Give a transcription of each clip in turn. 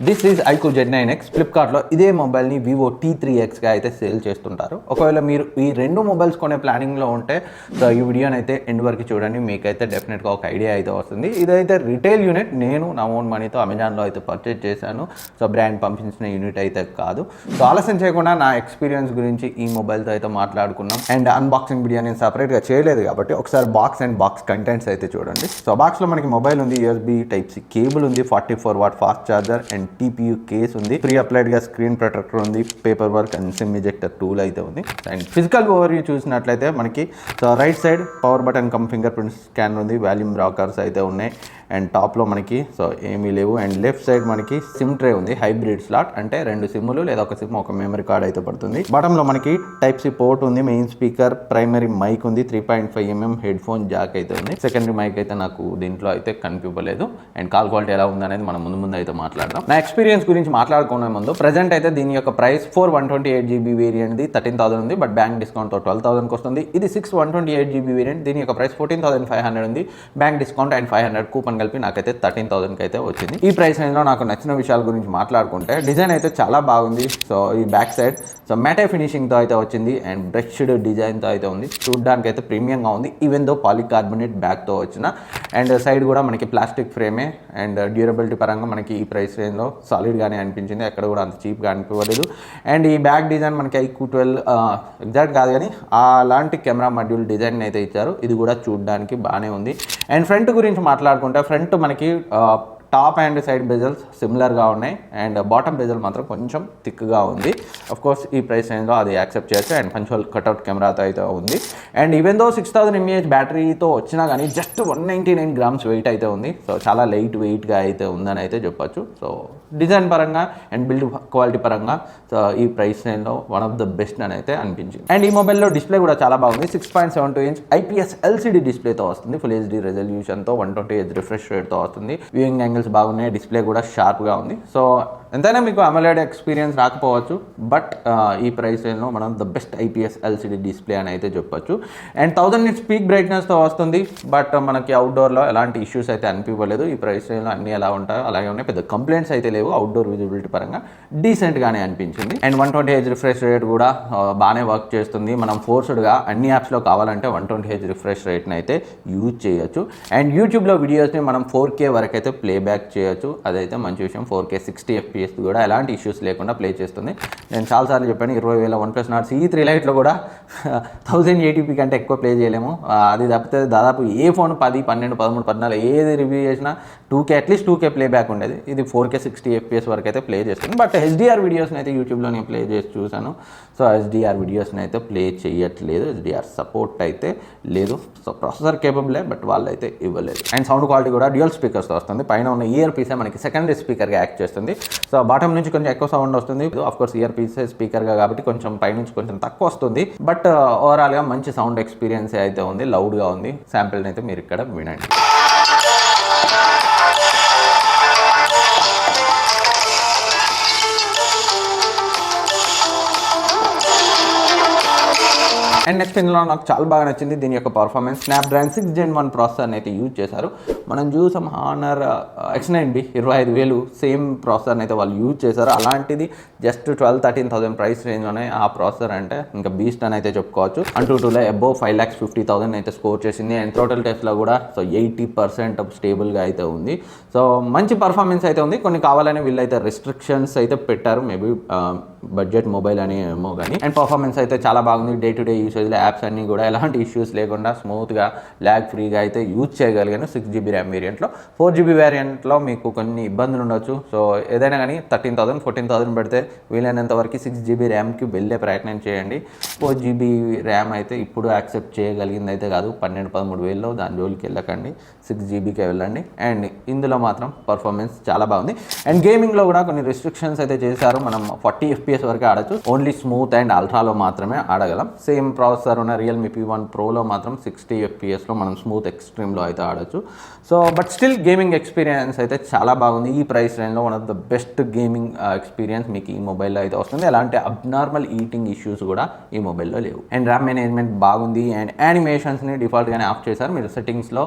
This is IQ Z9X. ఫ్లిప్కార్ట్లో ఇదే మొబైల్ని వివో T3Xగా అయితే సేల్ చేస్తుంటారు. ఒకవేళ మీరు ఈ రెండు మొబైల్స్ కొనే ప్లానింగ్లో ఉంటే సో ఈ వీడియోని అయితే ఎండ్ వరకు చూడండి, మీకైతే డెఫినెట్గా ఒక ఐడియా అయితే వస్తుంది. ఇదైతే రిటైల్ యూనిట్, నేను నా ఓన్ మనీతో అమెజాన్లో అయితే పర్చేజ్ చేశాను. సో బ్రాండ్ పంపించిన యూనిట్ అయితే కాదు. సో ఆలస్యం చేయకుండా నా ఎక్స్పీరియన్స్ గురించి ఈ మొబైల్తో అయితే మాట్లాడుకున్నాం. అండ్ అన్బాక్సింగ్ వీడియో నేను సపరేట్గా చేయలేదు కాబట్టి ఒకసారి బాక్స్ అండ్ బాక్స్ కంటెంట్స్ అయితే చూడండి. సో బాక్స్లో మనకి మొబైల్ ఉంది, USB Type-C కేబుల్ ఉంది, 44 watt fast charger and TPU case ఉంది, ప్రీ అప్లైడ్ గా స్క్రీన్ ప్రొటెక్టర్ ఉంది, paper work and SIM ejector tool అయితే ఉంది. అండ్ ఫిజికల్ ఓవర్వ్యూ చూసినట్లయితే మనకి right side power button come finger print scanner ఉంది, వాల్యూమ్ రాకర్స్ అయితే ఉన్నాయి. అండ్ టాప్లో మనకి సో ఏమీ లేవు. అండ్ లెఫ్ట్ సైడ్ మనకి సిమ్ ట్రే ఉంది, హైబ్రిడ్ స్లాట్ అంటే 2 సిమ్ములు లేదా ఒక సిమ్ ఒక మెమరీ కార్డ్ అయితే పడుతుంది. బాటంలో మనకి Type-C పోర్ట్ ఉంది, మెయిన్ స్పీకర్, ప్రైమరీ మైక్ ఉంది, 3.5mm హెడ్ ఫోన్ జాక్ అయితే ఉంది. సెకండరీ మైక్ అయితే నాకు దీంట్లో అయితే కనిపించలేదు. అండ్ కాల్ క్వాలిటీ ఎలా ఉంది అనేది మనం ముందు అయితే మాట్లాడదాం. నా ఎక్స్పీరియన్స్ గురించి మాట్లాడుకునే ముందు ప్రజెంట్ అయితే దీని యొక్క ప్రైస్ 4 128GB వేరియంట్ది 13,000 ఉంది, బట్ బ్యాంక్ డిస్కౌంట్తో 12,000కి వస్తుంది. ఇది 6 128GB వేరియంట్, దీని యొక్క ప్రైస్ 14,500 ఉంది, బ్యాంక్ డిస్కౌంట్ అండ్ 500 కూపన్ కలిపి నాకైతే 13,000కి అయితే వచ్చింది. ఈ ప్రైస్ రేంజ్లో నాకు నచ్చిన విషయాల గురించి మాట్లాడుకుంటే డిజైన్ అయితే చాలా బాగుంది. సో ఈ బ్యాక్ సైడ్ సో మ్యాటే ఫినిషింగ్తో అయితే వచ్చింది అండ్ బ్రష్డ్ డిజైన్తో అయితే ఉంది. చూడడానికి అయితే ప్రీమియంగా ఉంది, ఈవెన్ దో పాలికార్బోనేట్ బ్యాగ్తో వచ్చిన. అండ్ సైడ్ కూడా మనకి ప్లాస్టిక్ ఫ్రేమే. అండ్ డ్యూరబిలిటీ పరంగా మనకి ఈ ప్రైస్ రేంజ్లో సాలిడ్గానే అనిపించింది, ఎక్కడ కూడా అంత చీప్గా అనిపించలేదు. అండ్ ఈ బ్యాగ్ డిజైన్ మనకి IQ 12 ఎగ్జాక్ట్ కాదు కానీ అలాంటి కెమెరా మాడ్యూల్ డిజైన్ అయితే ఇచ్చారు. ఇది కూడా చూడడానికి బాగానే ఉంది. అండ్ ఫ్రంట్ గురించి మాట్లాడుకుంటే ఫ్రంట్ మనకి టాప్ అండ్ సైడ్ బెజల్స్ సిమిలర్గా ఉన్నాయి అండ్ బాటమ్ బెజల్ మాత్రం కొంచెం థిక్గా ఉంది. అఫ్ కోర్స్ ఈ ప్రైస్ రేంజ్లో అది యాక్సెప్ట్ చేయొచ్చు. అండ్ పంచువల్ కట్అవుట్ కెమెరాతో అయితే ఉంది. అండ్ ఈవెన్ దో 6000 mAh బ్యాటరీతో వచ్చినా కానీ జస్ట్ 199 grams వెయిట్ అయితే ఉంది. సో చాలా లైట్ వెయిట్గా అయితే ఉందని అయితే చెప్పొచ్చు. సో డిజైన్ పరంగా అండ్ బిల్డ్ క్వాలిటీ పరంగా సో ఈ ప్రైస్ రేంజ్లో వన్ ఆఫ్ ద బెస్ట్ అని అయితే అనిపించింది. అండ్ ఈ మొబైల్లో డిస్ప్లే కూడా చాలా బాగుంది. 6.72 inch IPS LCD డిస్ప్లేతో వస్తుంది, ఫుల్ HD రెజల్యూషన్తో, 120Hz రిఫ్రెష్ రేట్తో వస్తుంది. వ్యూయింగ్ యాంగిల్స్ బాగున్నాయి, డిస్ప్లే కూడా షార్ప్గా ఉంది. సో ఎంతైనా మీకు AMOLED ఎక్స్పీరియన్స్ రాకపోవచ్చు, బట్ ఈ ప్రైస్ రేంజ్లో మనం the best IPS LCD display అని అయితే చెప్పొచ్చు. అండ్ 1000 nits పీక్ బ్రైట్నెస్తో వస్తుంది, బట్ మనకి అవుట్డోర్లో ఎలాంటి ఇష్యూస్ అయితే అనిపించలేదు. ఈ ప్రైస్ రేంజ్లో అన్నీ ఎలా ఉంటాయో అలాగే ఉన్నాయి, పెద్ద కంప్లైంట్స్ అయితే లేవు. అవుట్డోర్ విజిబిలిటీ పరంగా డీసెంట్గానే అనిపించింది. అండ్ 120Hz రిఫ్రెష్ రేట్ కూడా బాగానే వర్క్ చేస్తుంది. మనం ఫోర్స్డ్గా అన్ని యాప్స్లో కావాలంటే 120Hz రిఫ్రెష్ రేట్ని అయితే యూజ్ చేయొచ్చు. అండ్ యూట్యూబ్లో వీడియోస్ని మనం 4K వరకు అయితే ప్లేబ్యాక్ చేయొచ్చు, అదైతే మంచి విషయం. 4K 60 FPS కూడా ఎలాంటి ఇష్యూస్ లేకుండా ప్లే చేస్తుంది. నేను చాలాసార్లు చెప్పాను, 20,000 OnePlus Nord CE3 Liteలో కూడా 1080p కంటే ఎక్కువ ప్లే చేయలేము. అది తప్పితే దాదాపు ఏ ఫోన్ 10, 12, 13, 14 ఏది రివ్యూ చేసినా 2K అట్లీస్ట్ 2K ప్లేబ్యాక్ ఉండేది. ఇది 4K 60 FPS వరకు అయితే ప్లే చేస్తుంది. బట్ HDR వీడియోస్ని అయితే యూట్యూబ్లో నేను ప్లే చేసి చూశాను. సో HDR వీడియోస్ని అయితే ప్లే చేయట్లేదు, HDR సపోర్ట్ అయితే లేదు. సో ప్రాసెసర్ కేపబులే, బట్ వాళ్ళు అయితే ఇవ్వలేదు. అండ్ సౌండ్ క్వాలిటీ కూడా డ్యూయల్ స్పీకర్స్తో వస్తుంది. పైన ఉన్న ఇయర్ పీసే మనకి సెకండరీ స్పీకర్గా యాక్ట్ చేస్తుంది. సో బాటమ్ నుంచి కొంచెం ఎక్కువ సౌండ్ వస్తుంది. ఆఫ్కోర్స్ ఇయర్ పీసే స్పీకర్గా కాబట్టి కొంచెం పైనుంచి కొంచెం తక్కువ వస్తుంది, బట్ ఓవరాల్గా మంచి సౌండ్ ఎక్స్పీరియన్స్ అయితే ఉంది, లౌడ్గా ఉంది. శాంపిల్ని అయితే మీరు ఇక్కడ వినండి. అండ్ నెక్స్ట్ ఇందులో నాకు చాలా బాగా నచ్చింది దీని యొక్క పర్ఫార్మెన్స్. స్నాప్డ్రాగన్ 6 Gen 1 ప్రాసెసర్ని అయితే యూజ్ చేశారు. మనం చూసాం హానర్ X9B 25,000 సేమ్ ప్రాసెసర్ని అయితే వాళ్ళు యూజ్ చేశారు. అలాంటిది జస్ట్ 12-13,000 ప్రైస్ రేంజ్లోనే ఆ ప్రాసెసర్ అంటే ఇంకా బీస్ట్ అని అయితే చెప్పుకోవచ్చు. AnTuTuలో అబోవ్ 5,50,000 అయితే స్కోర్ చేసింది. అండ్ టోటల్ టెస్ట్లో కూడా సో 80% స్టేబుల్గా అయితే ఉంది. సో మంచి పర్ఫార్మెన్స్ అయితే ఉంది. కొన్ని కావాలని వీళ్ళైతే రిస్ట్రిక్షన్స్ అయితే పెట్టారు, మేబీ బడ్జెట్ మొబైల్ అని ఏమో కానీ. అండ్ పర్ఫార్మెన్స్ అయితే చాలా బాగుంది. డే టు డే యూసేజ్లో యాప్స్ అన్నీ కూడా ఎలాంటి ఇష్యూస్ లేకుండా స్మూత్గా ల్యాగ్ ఫ్రీగా అయితే యూజ్ చేయగలిగాను. 6GB RAM వేరియంట్లో. 4GB వేరియంట్లో మీకు కొన్ని ఇబ్బందులు ఉండొచ్చు. సో ఏదైనా కానీ 13,000 14,000 పెడితే వీలైనంత వరకు 6GB ర్యామ్కి వెళ్ళే ప్రయత్నం చేయండి. 4GB ర్యామ్ అయితే ఇప్పుడు యాక్సెప్ట్ చేయగలిగింది అయితే కాదు. 12-13,000 దాని జోలికి వెళ్ళకండి, 6GBకే వెళ్ళండి. అండ్ ఇందులో మాత్రం పర్ఫార్మెన్స్ చాలా బాగుంది. అండ్ గేమింగ్లో కూడా కొన్ని రిస్ట్రిక్షన్స్ అయితే చేశారు. మనం 40 FPS వరకు ఆడచ్చు. ఓన్లీ స్మూత్ అండ్ అల్ట్రాలో మాత్రమే ఆడగలం. సేమ్ ప్రాసెసర్ ఉన్న రియల్మీ P1 Proలో మాత్రం 60 FPSలో మనం స్మూత్ ఎక్స్ట్రీమ్లో అయితే ఆడచ్చు. So but still gaming experience అయితే చాలా బాగుంది. ఈ ప్రైస్ రేంజ్లో one of the best gaming experience మీకు ఈ మొబైల్లో అయితే వస్తుంది. ఎలాంటి అబ్నార్మల్ ఈటింగ్ ఇష్యూస్ కూడా ఈ మొబైల్లో లేవు. అండ్ ర్యామ్ మేనేజ్మెంట్ బాగుంది. అండ్ యానిమేషన్స్ని డిఫాల్ట్గానే ఆఫ్ చేశారు. మీరు సెట్టింగ్స్లో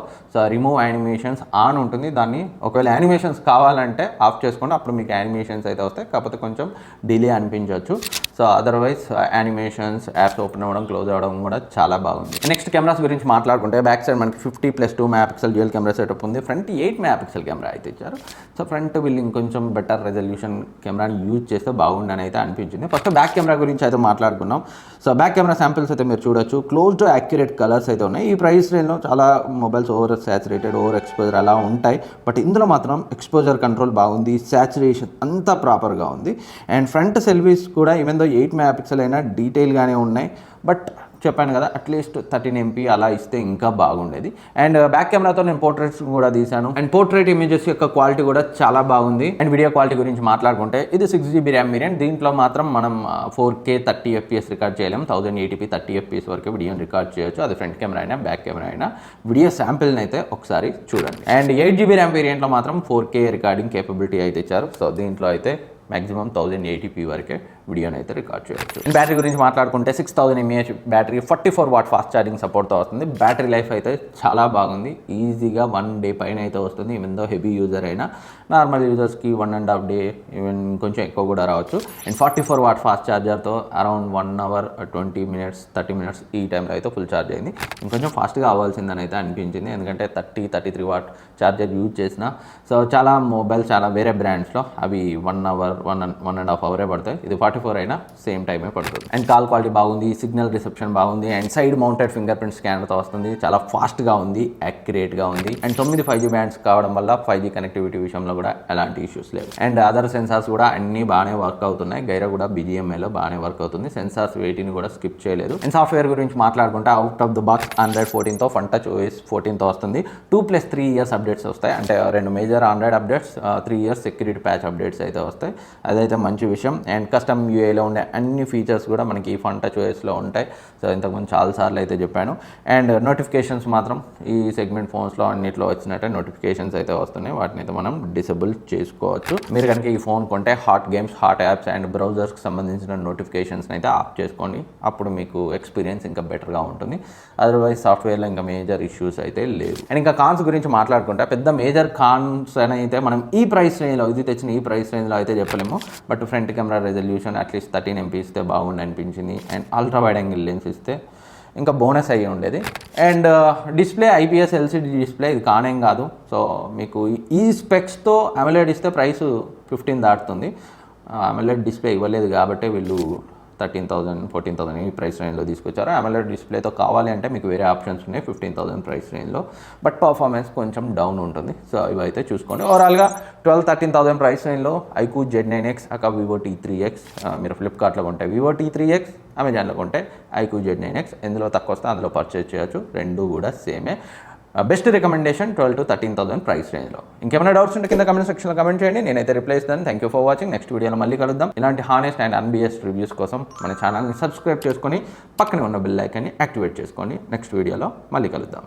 రిమూవ్ యానిమేషన్స్ ఆన్ ఉంటుంది. దాన్ని ఒకవేళ యానిమేషన్స్ కావాలంటే ఆఫ్ చేసుకోండి, అప్పుడు మీకు యానిమేషన్స్ అయితే వస్తాయి. కాకపోతే కొంచెం డిలే అనిపించవచ్చు. So otherwise animations, apps open అవ్వడం, క్లోజ్ అవ్వడం కూడా చాలా బాగుంది. నెక్స్ట్ కెమెరాస్ గురించి మాట్లాడుకుంటే బ్యాక్ సైడ్ మనకి 50+2 MP డ్యూయల్ కెమెరా సెటప్ ఉంది. ఫ్రంట్ 8 MP కెమెరా అయితే ఇచ్చారు. సో ఫ్రంట్ వీళ్ళు ఇంకొంచెం బెటర్ రెజల్యూషన్ కెమెరాని యూజ్ చేస్తే బాగుండని అయితే అనిపించింది. ఫస్ట్ బ్యాక్ కెమెరా గురించి అయితే మాట్లాడుకున్నాం. సో బ్యాక్ కెమెరా శాంపిల్స్ అయితే మీరు చూడొచ్చు. క్లోజ్ టు యాక్యురేట్ కలర్స్ అయితే ఉన్నాయి. ఈ ప్రైస్ రేంజ్లో చాలా mobiles over saturated, over exposure అలా ఉంటాయి. బట్ ఇందులో మాత్రం ఎక్స్పోజర్ కంట్రోల్ బాగుంది, సాచురేషన్ అంతా ప్రాపర్గా ఉంది. అండ్ ఫ్రంట్ సెల్ఫీస్ కూడా ఈవెన్ దో 8 MP అయినా డీటెయిల్గానే ఉన్నాయి. బట్ చెప్పాను కదా, అట్లీస్ట్ 13 MP అలా ఇస్తే ఇంకా బాగుండేది. అండ్ బ్యాక్ కెమెరాతో నేను పోర్ట్రేట్స్ కూడా తీశాను. అండ్ పోర్ట్రేట్ ఇమేజెస్ యొక్క క్వాలిటీ కూడా చాలా బాగుంది. అండ్ వీడియో క్వాలిటీ గురించి మాట్లాడుకుంటే ఇది 6GB ర్యామ్ వేరియంట్. దీంట్లో మాత్రం మనం 4K 30 FPS రికార్డ్ చేయలేము. 1080p 30 FPS వరకు వీడియోని రికార్డ్ చేయొచ్చు. అది ఫ్రంట్ కెమెరా అయినా బ్యాక్ కెమెరా అయినా. వీడియో శాంపిల్ని అయితే ఒకసారి చూడండి. అండ్ 8GB ర్యామ్ వేరియంట్లో మాత్రం 4K రికార్డింగ్ కేపబిలిటీ అయితే ఇచ్చారు. సో దీంట్లో అయితే మ్యాక్సిమం 1080p వరకే వీడియోని అయితే రికార్డ్ చేయొచ్చు. అండ్ బ్యాటరీ గురించి మాట్లాడుకుంటే 6000 mAh battery, 44W fast charging సపోర్ట్తో వస్తుంది. బ్యాటరీ లైఫ్ అయితే చాలా బాగుంది. ఈజీగా 1 day పైన అయితే వస్తుంది. ఈవెన్ దో హెవీ యూజర్ అయినా నార్మల్ యూజర్స్కి 1.5 day, ఈవెన్ కొంచెం ఎక్కువ కూడా రావచ్చు. అండ్ 44W ఫాస్ట్ ఛార్జర్తో అరౌండ్ 1 hour 20 minutes 30 minutes ఈ టైంలో అయితే ఫుల్ ఛార్జ్ అయింది. ఇంకొంచెం ఫాస్ట్గా అవ్వాల్సిందని అయితే అనిపించింది, ఎందుకంటే 33W ఛార్జర్ యూజ్ చేసిన. సో చాలా మొబైల్, చాలా వేరే బ్రాండ్స్లో అవి 1 hour 1.5 hour పడతాయి. ఇది 44 అయినా సేమ్ టైమే పడుతుంది. అండ్ కాల్ క్వాలిటీ బాగుంది, సిగ్నల్ రిసెప్షన్ బాగుంది. And side mounted fingerprint స్కానర్తో వస్తుంది. చాలా ఫాస్ట్గా ఉంది, యాక్యురేట్గా ఉంది. అండ్ 9 5G బ్యాండ్స్ కావడం వల్ల 5G కనెక్టివిటీ విషయంలో కూడా ఎలాంటి ఇష్యూస్ లేవు. అండ్ అదర్ సెన్సార్స్ కూడా అన్నీ బాగానే వర్క్ అవుతున్నాయి. గైరా కూడా BGMIలో బాగానే వర్క్ అవుతుంది. సెన్సార్స్ వెయిట్ని కూడా స్కిప్ చేయలేదు. అండ్ సాఫ్ట్వేర్ గురించి మాట్లాడుకుంటే out of the box Android 14తో FunTouch OS 14తో వస్తుంది. 2+3 years అప్డేట్స్ వస్తాయి. అంటే 2 major Android updates, 3 years security patch updates అయితే వస్తాయి. అదైతే మంచి విషయం. అండ్ కస్టమ్ UIలో ఉండే అన్ని ఫీచర్స్ కూడా మనకి FunTouch OSలో ఉంటాయి. సో ఇంతకుముందు చాలాసార్లు అయితే చెప్పాను. అండ్ నోటిఫికేషన్స్ మాత్రం ఈ సెగ్మెంట్ ఫోన్స్లో అన్నిట్లో వచ్చినట్టే నోటిఫికేషన్స్ అయితే వస్తున్నాయి. వాటిని అయితే మనం డిసేబుల్ చేసుకోవచ్చు. మీరు కనుక ఈ ఫోన్ కొంటే hot games, hot apps and బ్రౌజర్స్కి సంబంధించిన నోటిఫికేషన్స్ని అయితే ఆఫ్ చేసుకోండి. అప్పుడు మీకు ఎక్స్పీరియన్స్ ఇంకా బెటర్గా ఉంటుంది. అదర్వైజ్ సాఫ్ట్వేర్లో ఇంకా మేజర్ ఇష్యూస్ అయితే లేదు. అండ్ ఇంకా కాన్స్ గురించి మాట్లాడుకుంటే పెద్ద మేజర్ కాన్స్ అని అయితే మనం ఈ ప్రైస్ రేంజ్లో, ఇది తెచ్చిన ఈ ప్రైస్ రేంజ్లో అయితే చెప్పలేము. But front camera resolution at least 13 MP ఇస్తే బాగుండి అనిపించింది. And ultra wide angle lens ఇస్తే ఇంకా బోనస్ అయ్యి ఉండేది. And display IPS LCD display, ఇది కానేం కాదు. సో మీకు ఈ స్పెక్స్తో AMOLED ఇస్తే ప్రైస్ 15 దాటుతుంది. AMOLED డిస్ప్లే ఇవ్వలేదు కాబట్టి వీళ్ళు 13,000 14,000 ఈ ప్రైస్ రేంజ్లో తీసుకొచ్చారు. AMOLED డిస్ప్లేతో కావాలి అంటే మీకు వేరే ఆప్షన్స్ ఉన్నాయి 15,000 ప్రైస్ రేంజ్లో. బట్ పర్ఫార్మెన్స్ కొంచెం డౌన్ ఉంటుంది. సో ఇవైతే చూసుకోండి. ఓవరాల్గా 12-13,000 ప్రైస్ రేంజ్లో iQOO Z9X, Vivo T3X. మీరు ఫ్లిప్కార్ట్లో కొంటే Vivo T3X, అమెజాన్లో కొంటే iQOO Z9X. ఎందులో తక్కువ వస్తే అందులో పర్చేజ్ చేయొచ్చు. రెండు కూడా సేమే. బెస్ట్ రికమెండేషన్ 12-13,000 ప్రైస్ రేంజ్లో. ఇంకేమైనా డౌట్స్ ఉంటే కింద కమెంట్ సెక్షన్లో కమెంట్ చేయండి, నేనైతే రిప్లై ఇస్తాను. Thank you for watching. Next వీడియోలో మళ్ళీ కలుద్దాం. ఇలాంటి హానెస్ట్ అండ్ అన్బియస్డ్ రివ్యూస్ కోసం మన ఛానల్ని సబ్స్క్రైబ్ చేసుకొని పక్కనే ఉన్న బెల్ ఐకాన్ని యాక్టివేట్ చేసుకోండి. నెక్స్ట్ వీడియోలో మళ్ళీ కలుద్దాం.